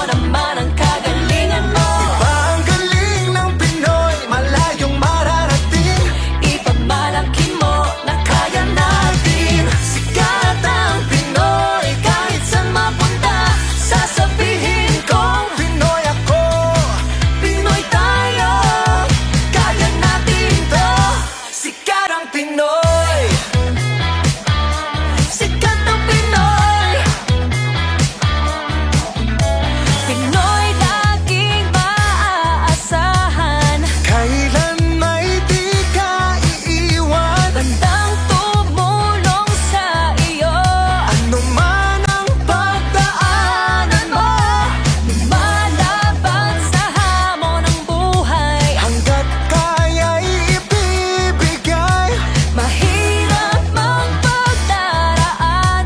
naman ang kagalingan mo. Iba ang galing ng Pinoy, malayong mararating. Ipagmalaki mo na kaya natin. Sikat ang Pinoy, kahit saan mapunta. Sasabihin kong Pinoy ako, Pinoy tayo. Kaya natin to. Sikat ang Pinoy. Sikat ang Pinoy. Pinoy laging maaasahan. kailan may di ka iiwan. Bandang tumulong sa iyo. Ano man ang Pagdaanan mo, lumalaban sa hamon ng buhay. hanggat kaya'y ibibigay. Mahirap mang pagdaraanan.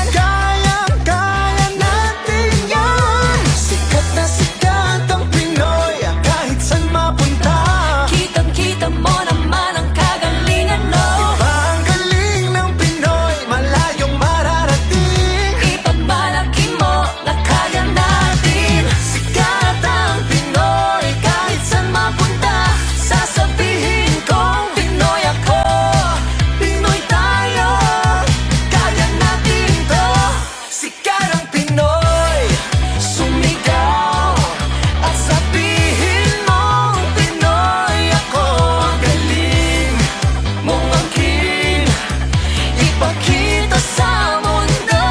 Kayang-kaya natin yan. Sikat na sikat ang Pinoy, kahit saan mapunta. Kitang-kita mo naman ang kagalingan mo. Iba ang galing ng Pinoy, malayong mararating. Ipagmalaki mo na kaya natin. Sikat ang Pinoy, kahit saan mapunta. Sasabihin kong Pinoy ako, Pinoy tayo. Kaya natin to. Sikat ang Pinoy, sumigaw at sabihin mong Pinoy ako. Ang galing mong angkin, ipakita sa mundo.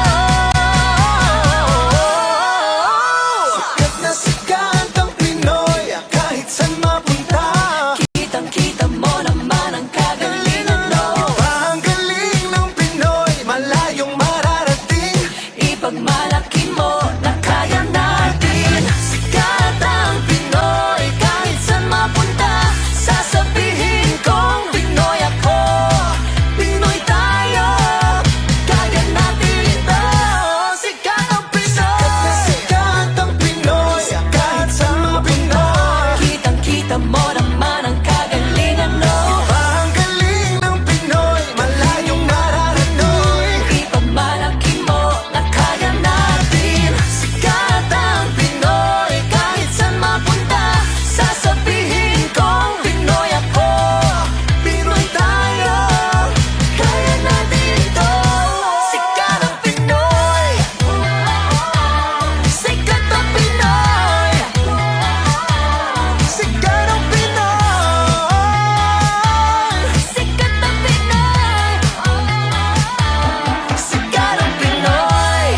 Sikat na sikat ang Pinoy, kahit saan mapunta. Kitang-kita mo naman ang kagalingan mo. Iba ang galing ng Pinoy, malayong mararating. Ipagmalaki mo na kaya natin. Sikat ang Pinoy, kahit saan mapunta. Sasabihin kong Pinoy ako, Pinoy tayo. Kaya natin ito. Sikat ang Pinoy. Sikat ang Pinoy, kahit saan mapunta. Kitang-kita mo naman ang kagalingan mo. Iba ang galing ng Pinoy, malayong mararating. Ipagmalaki mo na kaya natin. Sikat ang Pinoy, kahit saan mapunta. Sasabihin kong Pinoy ako, Pinoy tayo. Kaya natin ito. Sikat ang Pinoy. Sikat ang Pinoy. Sikat ang Pinoy. Sikat ang Pinoy. Sikat ang Pinoy.